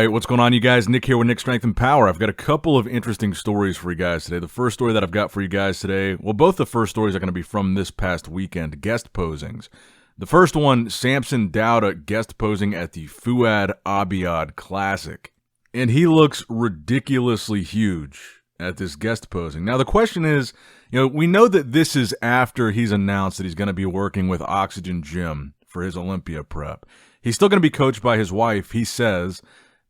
right, what's going on, you guys? Nick here with Nick Strength and Power. I've got a couple of interesting stories for you guys today. The first story that I've got for you guys today, well, both the first stories are going to be from this past weekend, guest posings. The first one, Samson Dauda guest posing at the Fouad Abiad Classic. And he looks ridiculously huge at this guest posing. Now, the question is, we know that this is after he's announced that he's going to be working with Oxygen Gym for his Olympia prep. He's still going to be coached by his wife, he says,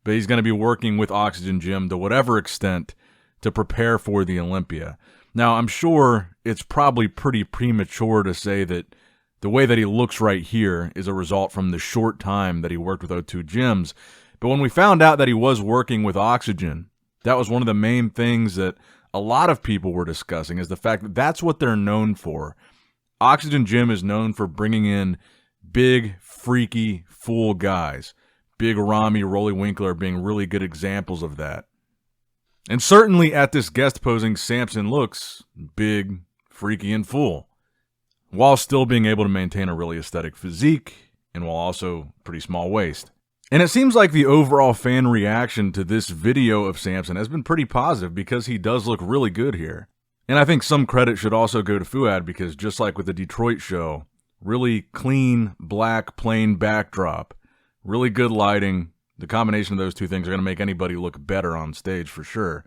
but he's going to be working with Oxygen Gym to whatever extent to prepare for the Olympia. Now, I'm sure it's probably pretty premature to say that the way that he looks right here is a result from the short time that he worked with O2 Gyms. But when we found out that he was working with Oxygen, that was one of the main things that a lot of people were discussing, is the fact that that's what they're known for. Oxygen Gym is known for bringing in big, freaky, full guys. Big Ramy, Rolly Winkler being really good examples of that. And certainly at this guest posing, Samson looks big, freaky, and full, while still being able to maintain a really aesthetic physique, and while also pretty small waist. And it seems like the overall fan reaction to this video of Samson has been pretty positive because he does look really good here. And I think some credit should also go to Fouad because just like with the Detroit show, really clean, black, plain backdrop, really good lighting. The combination of those two things are going to make anybody look better on stage for sure.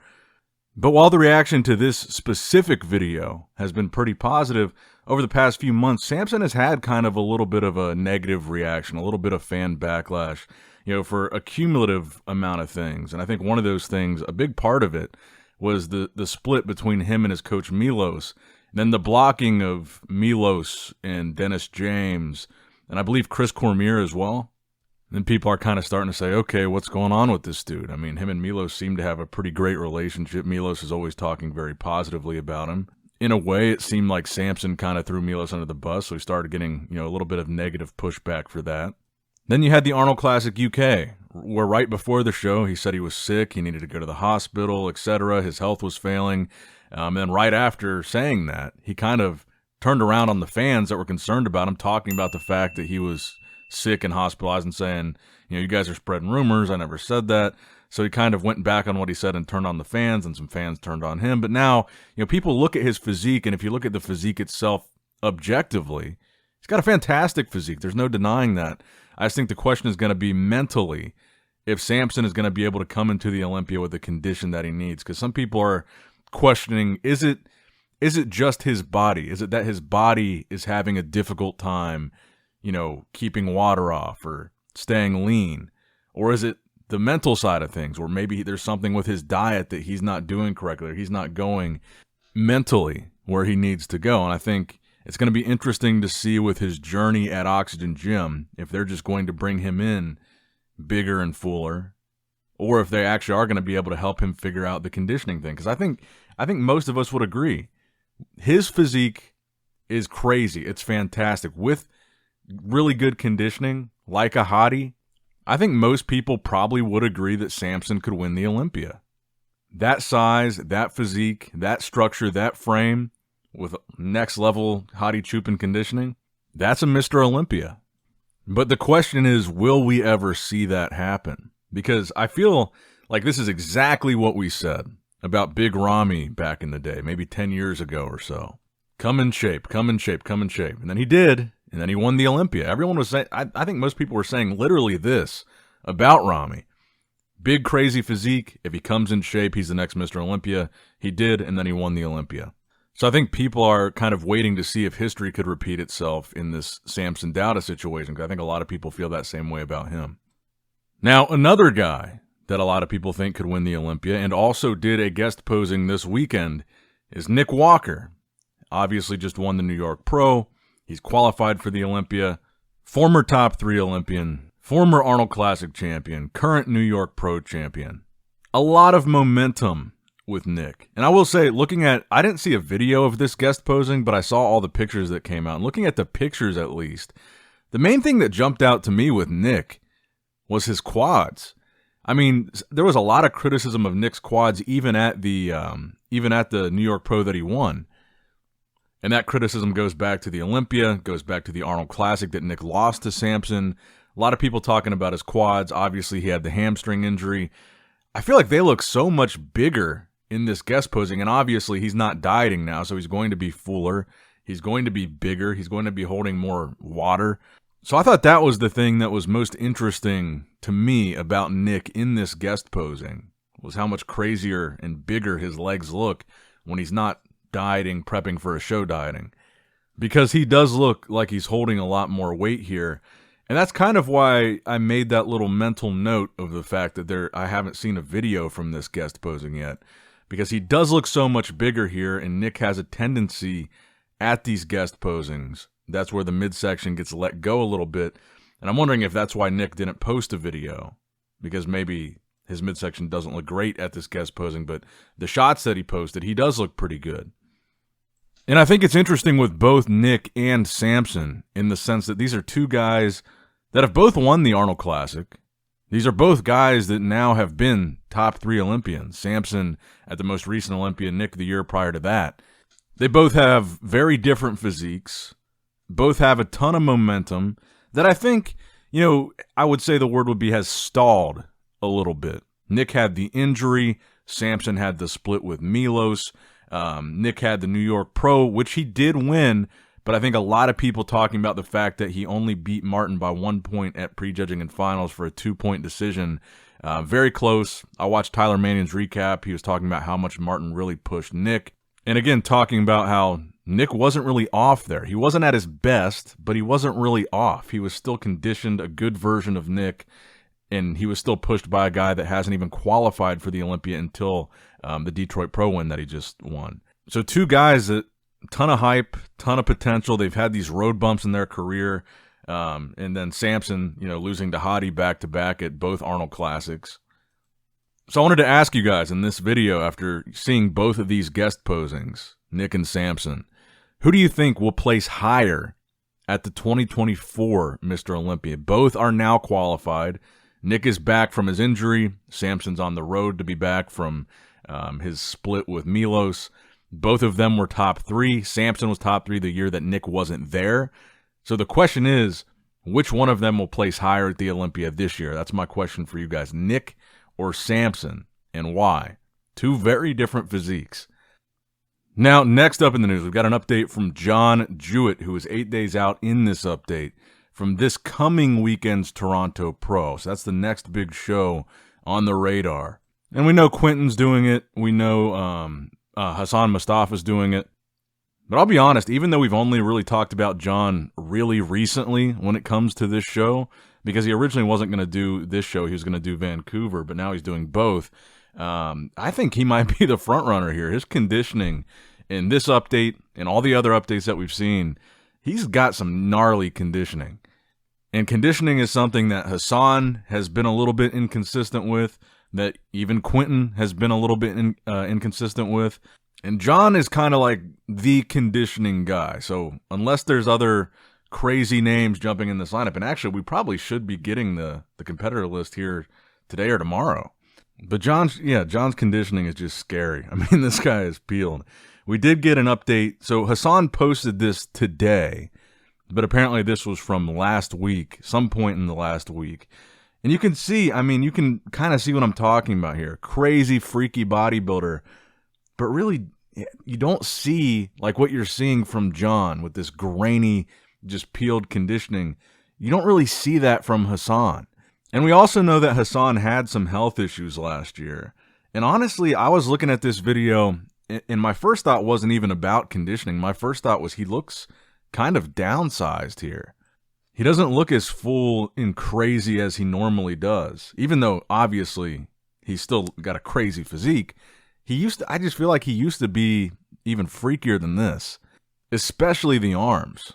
But while the reaction to this specific video has been pretty positive, over the past few months, Samson has had kind of a little bit of a negative reaction, a little bit of fan backlash, for a cumulative amount of things. And I think one of those things, a big part of it, was the split between him and his coach Milos. Then the blocking of Milos and Dennis James, and I believe Chris Cormier as well. Then people are kind of starting to say, okay, what's going on with this dude? I mean, him and Milos seem to have a pretty great relationship. Milos is always talking very positively about him. In a way, it seemed like Samson kind of threw Milos under the bus, so he started getting, a little bit of negative pushback for that. Then you had the Arnold Classic UK, where right before the show, he said he was sick, he needed to go to the hospital, etc. His health was failing. And then right after saying that, he kind of turned around on the fans that were concerned about him, talking about the fact that he was sick and hospitalized and saying, you guys are spreading rumors. I never said that. So he kind of went back on what he said and turned on the fans, and some fans turned on him. But now, people look at his physique, and if you look at the physique itself objectively, he's got a fantastic physique. There's no denying that. I just think the question is going to be mentally if Samson is going to be able to come into the Olympia with the condition that he needs. Because some people are questioning, is it just his body? Is it that his body is having a difficult time, keeping water off or staying lean? Or is it the mental side of things, where maybe there's something with his diet that he's not doing correctly, or he's not going mentally where he needs to go? And I think it's going to be interesting to see with his journey at Oxygen Gym if they're just going to bring him in bigger and fuller, or if they actually are going to be able to help him figure out the conditioning thing. Because I think most of us would agree his physique is crazy. It's fantastic. With really good conditioning, like a hottie, I think most people probably would agree that Samson could win the Olympia. That size, that physique, that structure, that frame, with next level hottie Chupin conditioning, that's a Mr. Olympia. But the question is, will we ever see that happen? Because I feel like this is exactly what we said about Big Ramy back in the day, maybe 10 years ago or so. Come in shape, come in shape, come in shape. And then he did, and then he won the Olympia. Everyone was saying, I think most people were saying literally this about Ramy. Big, crazy physique. If he comes in shape, he's the next Mr. Olympia. He did, and then he won the Olympia. So I think people are kind of waiting to see if history could repeat itself in this Samson Dauda situation, because I think a lot of people feel that same way about him. Now, another guy that a lot of people think could win the Olympia and also did a guest posing this weekend is Nick Walker. Obviously just won the New York Pro. He's qualified for the Olympia. Former top 3 Olympian. Former Arnold Classic champion. Current New York Pro champion. A lot of momentum with Nick. And I will say, I didn't see a video of this guest posing, but I saw all the pictures that came out. And looking at the pictures at least, the main thing that jumped out to me with Nick was his quads. I mean, there was a lot of criticism of Nick's quads even at the New York Pro that he won. And that criticism goes back to the Olympia, goes back to the Arnold Classic that Nick lost to Samson. A lot of people talking about his quads. Obviously, he had the hamstring injury. I feel like they look so much bigger in this guest posing, and obviously he's not dieting now, so he's going to be fuller. He's going to be bigger. He's going to be holding more water. So I thought that was the thing that was most interesting to me about Nick in this guest posing, was how much crazier and bigger his legs look when he's not dieting, prepping for a show dieting. Because he does look like he's holding a lot more weight here. And that's kind of why I made that little mental note of the fact that I haven't seen a video from this guest posing yet. Because he does look so much bigger here, and Nick has a tendency at these guest posings. That's where the midsection gets let go a little bit. And I'm wondering if that's why Nick didn't post a video. Because maybe his midsection doesn't look great at this guest posing, but the shots that he posted, he does look pretty good. And I think it's interesting with both Nick and Samson in the sense that these are two guys that have both won the Arnold Classic. These are both guys that now have been top 3 Olympians. Samson at the most recent Olympia, Nick the year prior to that. They both have very different physiques. Both have a ton of momentum that I think, I would say the word would be has stalled a little bit. Nick had the injury. Samson had the split with Milos. Nick had the New York Pro, which he did win, but I think a lot of people talking about the fact that he only beat Martin by 1 point at prejudging and finals for a 2-point decision. Very close. I watched Tyler Mannion's recap. He was talking about how much Martin really pushed Nick. And again, talking about how Nick wasn't really off there. He wasn't at his best, but he wasn't really off. He was still conditioned, a good version of Nick, and he was still pushed by a guy that hasn't even qualified for the Olympia until the Detroit Pro win that he just won. So two guys that ton of hype, ton of potential. They've had these road bumps in their career. And then Samson, losing to Hadi back-to-back at both Arnold Classics. So I wanted to ask you guys in this video, after seeing both of these guest posings, Nick and Samson, who do you think will place higher at the 2024 Mr. Olympia? Both are now qualified. Nick is back from his injury. Samson's on the road to be back from his split with Milos. Both of them were top 3. Samson was top 3 the year that Nick wasn't there. So the question is, which one of them will place higher at the Olympia this year? That's my question for you guys. Nick or Samson, and why? Two very different physiques. Now, next up in the news, we've got an update from John Jewett, who is 8 days out in this update from this coming weekend's Toronto Pro. So that's the next big show on the radar. And we know Quentin's doing it. We know Hassan Mustafa's doing it. But I'll be honest, even though we've only really talked about John really recently when it comes to this show, because he originally wasn't going to do this show, he was going to do Vancouver, but now he's doing both. I think he might be the front runner here. His conditioning in this update and all the other updates that we've seen, he's got some gnarly conditioning. And conditioning is something that Hassan has been a little bit inconsistent with, that even Quentin has been a little bit inconsistent with. And John is kind of like the conditioning guy. So unless there's other crazy names jumping in this lineup, and actually we probably should be getting the competitor list here today or tomorrow. But John's conditioning is just scary. I mean, this guy is peeled. We did get an update. So Hassan posted this today, but apparently this was from last week, some point in the last week. And you can see, you can kind of see what I'm talking about here. Crazy, freaky bodybuilder. But really, you don't see like what you're seeing from John with this grainy, just peeled conditioning. You don't really see that from Hassan. And we also know that Hassan had some health issues last year. And honestly, I was looking at this video, and my first thought wasn't even about conditioning. My first thought was he looks kind of downsized here. He doesn't look as full and crazy as he normally does, even though obviously he's still got a crazy physique. I just feel like he used to be even freakier than this, especially the arms.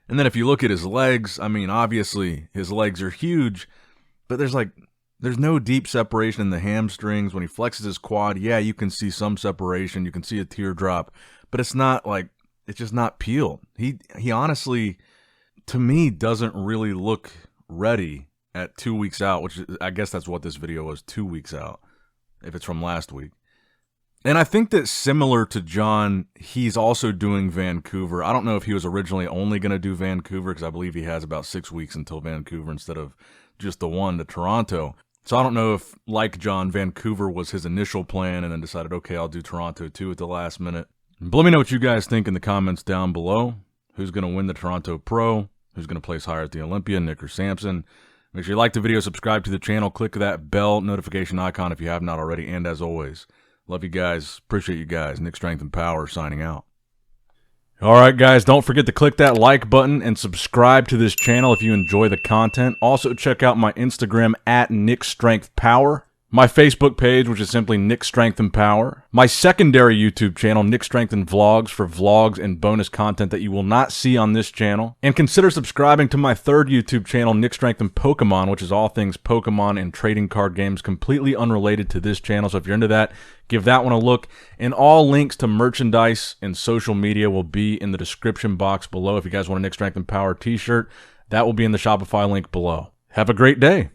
And then if you look at his legs, obviously his legs are huge, but there's no deep separation in the hamstrings. When he flexes his quad, yeah, you can see some separation. You can see a teardrop, but it's just not peeled. He honestly, to me, doesn't really look ready at 2 weeks out, which I guess that's what this video was, 2 weeks out, if it's from last week. And I think that similar to John, he's also doing Vancouver. I don't know if he was originally only going to do Vancouver, because I believe he has about 6 weeks until Vancouver instead of just the one to Toronto. So I don't know if, like John, Vancouver was his initial plan and then decided, okay, I'll do Toronto too at the last minute. But let me know what you guys think in the comments down below. Who's going to win the Toronto Pro? Who's going to place higher at the Olympia, Nick or Samson? Make sure you like the video, subscribe to the channel, click that bell notification icon if you have not already, and as always, love you guys. Appreciate you guys. Nick Strength and Power signing out. All right, guys, don't forget to click that like button and subscribe to this channel if you enjoy the content. Also, check out my Instagram at Nick Strength Power. My Facebook page, which is simply Nick Strength and Power. My secondary YouTube channel, Nick Strength and Vlogs, for vlogs and bonus content that you will not see on this channel. And consider subscribing to my third YouTube channel, Nick Strength and Pokemon, which is all things Pokemon and trading card games, completely unrelated to this channel. So if you're into that, give that one a look. And all links to merchandise and social media will be in the description box below. If you guys want a Nick Strength and Power t-shirt, that will be in the Shopify link below. Have a great day.